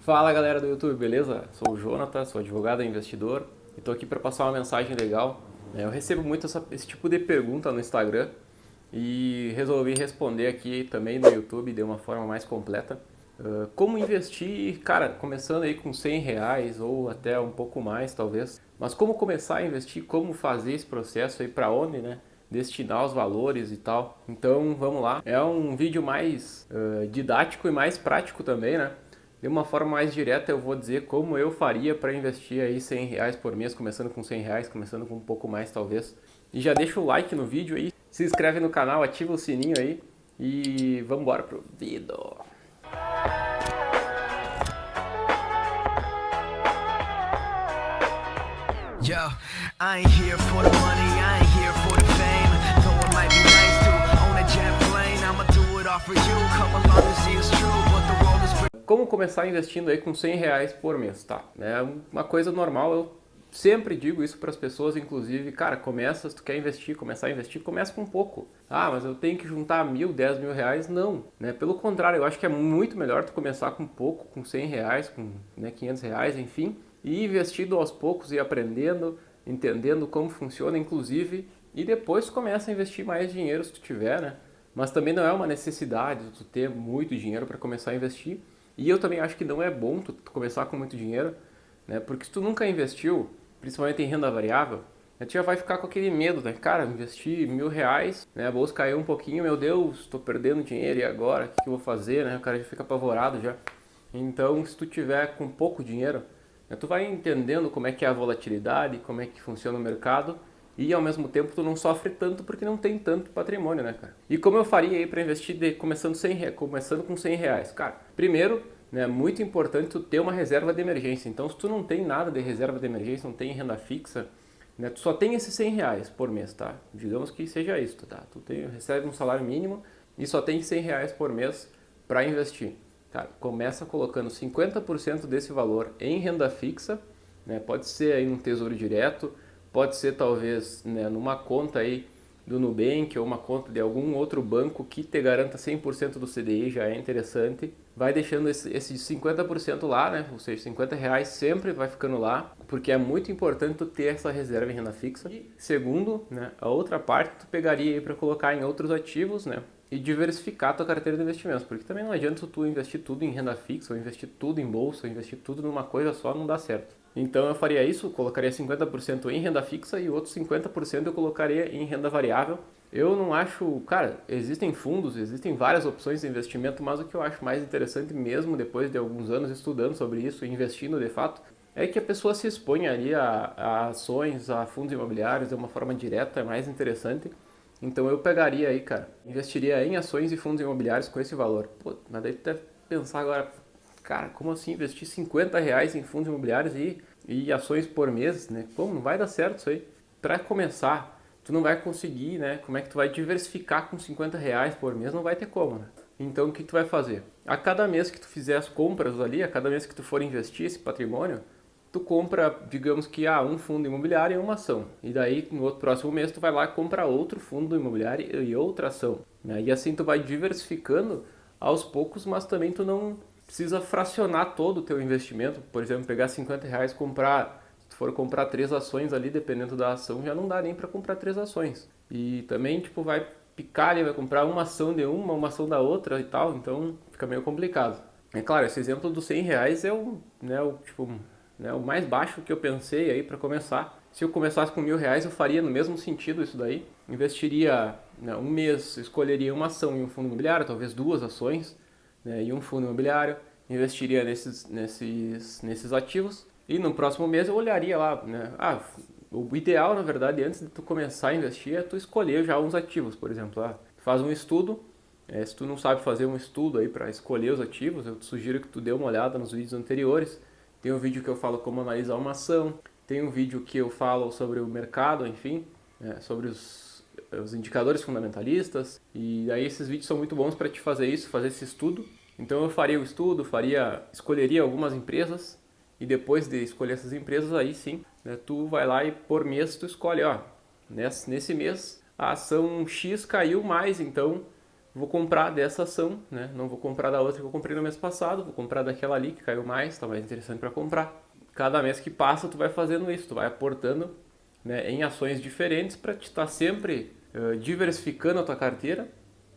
Fala galera do YouTube, beleza? Sou o Jonathan, sou advogado e investidor e estou aqui para passar uma mensagem legal. Eu recebo muito esse tipo de pergunta no Instagram e resolvi responder aqui também no YouTube de uma forma mais completa. Como investir, cara, começando aí com R$ 100 ou até um pouco mais talvez, mas como começar a investir, como fazer esse processo aí, para onde, né? Destinar os valores e tal. Então vamos lá, é um vídeo mais didático e mais prático também, né? De uma forma mais direta eu vou dizer como eu faria para investir aí R$ 100 por mês, começando com R$ 100, começando com um pouco mais talvez. E já deixa o like no vídeo aí, se inscreve no canal, ativa o sininho aí e vamos embora pro vídeo. Yo, I ain't here for the money, I ain't here for the fame. Though it might be nice to own a jet plane, I'ma do it all for you. Come along and see it's true, but the world is... Como começar investindo aí com R$ 100 por mês, tá? É uma coisa normal, eu sempre digo isso para as pessoas, inclusive, cara, se tu quer investir, começar a investir, começa com pouco. Ah, mas eu tenho que juntar R$ 1.000, R$ 10.000, não, né? Pelo contrário, eu acho que é muito melhor tu começar com pouco, com R$ 100, com R$ 500, enfim, e investindo aos poucos e aprendendo, entendendo como funciona, inclusive, e depois tu começa a investir mais dinheiro se tu tiver, né? Mas também não é uma necessidade tu ter muito dinheiro para começar a investir. E eu também acho que não é bom tu começar com muito dinheiro, né? Porque se tu nunca investiu, principalmente em renda variável, tu já vai ficar com aquele medo, né? Cara, investi R$ 1.000, né? A bolsa caiu um pouquinho, meu Deus, estou perdendo dinheiro, e agora? O que eu vou fazer, né? O cara já fica apavorado já. Então, se tu tiver com pouco dinheiro, né, tu vai entendendo como é que é a volatilidade, como é que funciona o mercado, e ao mesmo tempo tu não sofre tanto porque não tem tanto patrimônio, né, cara? E como eu faria aí para investir começando com R$ 100? Cara, primeiro, né, muito importante tu ter uma reserva de emergência. Então, se tu não tem nada de reserva de emergência, não tem renda fixa, né, tu só tem esses R$ 100 por mês, tá? Digamos que seja isso, tá? Recebe um salário mínimo e só tem R$ 100 por mês para investir. Cara, começa colocando 50% desse valor em renda fixa, né? Pode ser aí num tesouro direto, pode ser talvez, né, numa conta aí do Nubank ou uma conta de algum outro banco que te garanta 100% do CDI, já é interessante. Vai deixando esse 50% lá, né? Ou seja, R$ 50 sempre vai ficando lá, porque é muito importante tu ter essa reserva em renda fixa. E segundo, né, a outra parte tu pegaria aí para colocar em outros ativos, né? E diversificar a tua carteira de investimentos, porque também não adianta tu investir tudo em renda fixa, ou investir tudo em bolsa, ou investir tudo numa coisa só, não dá certo. Então eu faria isso, colocaria 50% em renda fixa e outros 50% eu colocaria em renda variável. Eu não acho, cara, existem fundos, existem várias opções de investimento, mas o que eu acho mais interessante mesmo depois de alguns anos estudando sobre isso e investindo de fato, é que a pessoa se expõe ali a ações, a fundos imobiliários de uma forma direta, é mais interessante. Então eu pegaria aí, cara, investiria em ações e fundos imobiliários com esse valor. Pô, mas daí tu deve pensar agora, cara, como assim investir R$ 50 em fundos imobiliários e ações por mês, né? Como não vai dar certo isso aí? Para começar, tu não vai conseguir, né? Como é que tu vai diversificar com R$ 50 por mês? Não vai ter como, né? Então o que tu vai fazer? A cada mês que tu fizer as compras ali, a cada mês que tu for investir esse patrimônio, tu compra, digamos que um fundo imobiliário e uma ação. E daí, no outro próximo mês, tu vai lá e compra outro fundo imobiliário e outra ação, né? E assim tu vai diversificando aos poucos, mas também tu não precisa fracionar todo o teu investimento. Por exemplo, pegar R$ 50, comprar, se tu for comprar 3 ações ali, dependendo da ação, já não dá nem para comprar 3 ações. E também, tipo, vai picar ali, vai comprar uma ação de uma ação da outra e tal, então fica meio complicado. É claro, esse exemplo dos R$ 100 é o mais baixo que eu pensei aí para começar. Se eu começasse com R$ 1.000, eu faria no mesmo sentido isso daí. Investiria, né, um mês, escolheria uma ação em um fundo imobiliário, talvez 2 ações, né, em um fundo imobiliário. Investiria nesses ativos. E no próximo mês eu olharia lá, né? O ideal, na verdade, antes de tu começar a investir, é tu escolher já uns ativos. Por exemplo, tu faz um estudo. Se tu não sabe fazer um estudo aí para escolher os ativos, eu te sugiro que tu dê uma olhada nos vídeos anteriores. Tem um vídeo que eu falo como analisar uma ação, tem um vídeo que eu falo sobre o mercado, enfim, sobre os indicadores fundamentalistas, e aí esses vídeos são muito bons para te fazer isso, fazer esse estudo. Então eu faria o estudo, escolheria algumas empresas, e depois de escolher essas empresas, aí sim, né, tu vai lá e por mês tu escolhe, nesse mês a ação X caiu mais, então vou comprar dessa ação, né? Não vou comprar da outra que eu comprei no mês passado, vou comprar daquela ali que caiu mais, está mais interessante para comprar. Cada mês que passa tu vai fazendo isso, tu vai aportando, né, em ações diferentes para te estar sempre diversificando a tua carteira,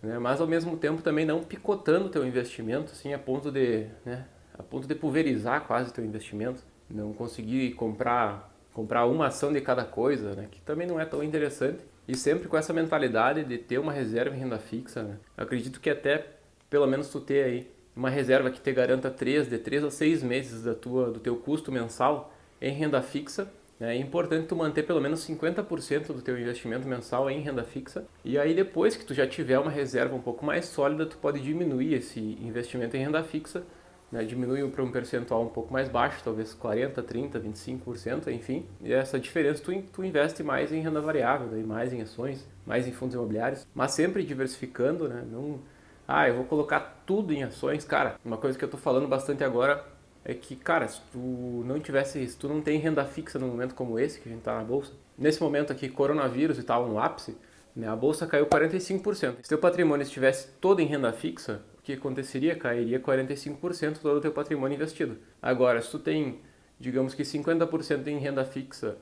né, mas ao mesmo tempo também não picotando o teu investimento assim, a ponto de pulverizar quase o teu investimento, não conseguir comprar uma ação de cada coisa, né, que também não é tão interessante, e sempre com essa mentalidade de ter uma reserva em renda fixa, né. Eu acredito que até pelo menos tu ter aí uma reserva que te garanta de 3 a 6 meses do teu custo mensal em renda fixa. É importante tu manter pelo menos 50% do teu investimento mensal em renda fixa. E aí depois que tu já tiver uma reserva um pouco mais sólida, tu pode diminuir esse investimento em renda fixa, né? Diminui para um percentual um pouco mais baixo, talvez 40, 30, 25%, enfim. E essa diferença tu investe mais em renda variável, daí mais em ações, mais em fundos imobiliários, mas sempre diversificando, né? Não, eu vou colocar tudo em ações. Cara, uma coisa que eu tô falando bastante agora é que, cara, se tu não tem renda fixa num momento como esse, que a gente tá na bolsa, nesse momento aqui, coronavírus e tal, no ápice, né, a bolsa caiu 45%. Se teu patrimônio estivesse todo em renda fixa, o que aconteceria? Cairia 45% todo o teu patrimônio investido. Agora, se tu tem, digamos que 50% em renda fixa,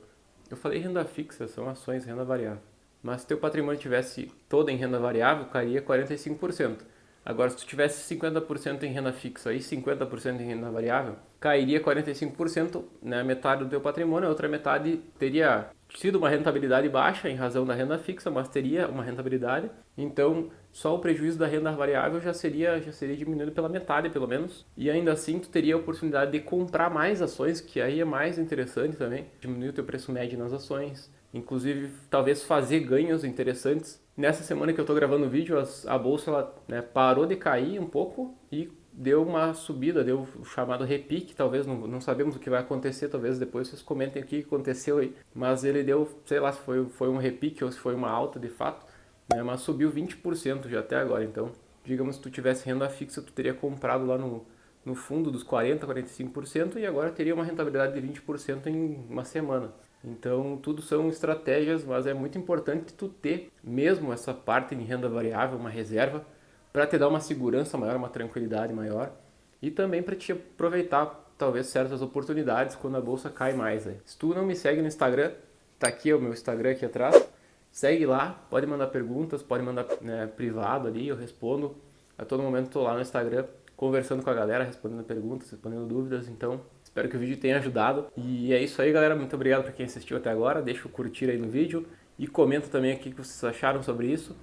eu falei renda fixa, são ações, renda variável, mas se teu patrimônio estivesse todo em renda variável, cairia 45%. Agora, se tu tivesse 50% em renda fixa e 50% em renda variável, cairia 45%, né, metade do teu patrimônio, a outra metade teria tido uma rentabilidade baixa em razão da renda fixa, mas teria uma rentabilidade. Então, só o prejuízo da renda variável já seria diminuído pela metade, pelo menos. E ainda assim, tu teria a oportunidade de comprar mais ações, que aí é mais interessante também. Diminuir o teu preço médio nas ações. Inclusive, talvez fazer ganhos interessantes. Nessa semana que eu estou gravando o vídeo, a bolsa ela, né, parou de cair um pouco e deu uma subida, deu o chamado repique, talvez, não sabemos o que vai acontecer, talvez depois vocês comentem o que aconteceu aí, mas ele deu, sei lá se foi um repique ou se foi uma alta de fato, né, mas subiu 20% já até agora. Então, digamos, se tu tivesse renda fixa, tu teria comprado lá no fundo dos 40%, 45% e agora teria uma rentabilidade de 20% em uma semana. Então, tudo são estratégias, mas é muito importante tu ter mesmo essa parte de renda variável, uma reserva, para te dar uma segurança maior, uma tranquilidade maior e também para te aproveitar talvez certas oportunidades quando a bolsa cai mais. Aí. Se tu não me segue no Instagram, tá aqui o meu Instagram aqui atrás, segue lá, pode mandar perguntas, pode mandar, né, privado ali, eu respondo. A todo momento estou lá no Instagram conversando com a galera, respondendo perguntas, respondendo dúvidas, então espero que o vídeo tenha ajudado. E é isso aí, galera. Muito obrigado para quem assistiu até agora. Deixa o curtir aí no vídeo e comenta também aqui o que vocês acharam sobre isso.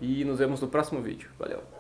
E nos vemos no próximo vídeo. Valeu!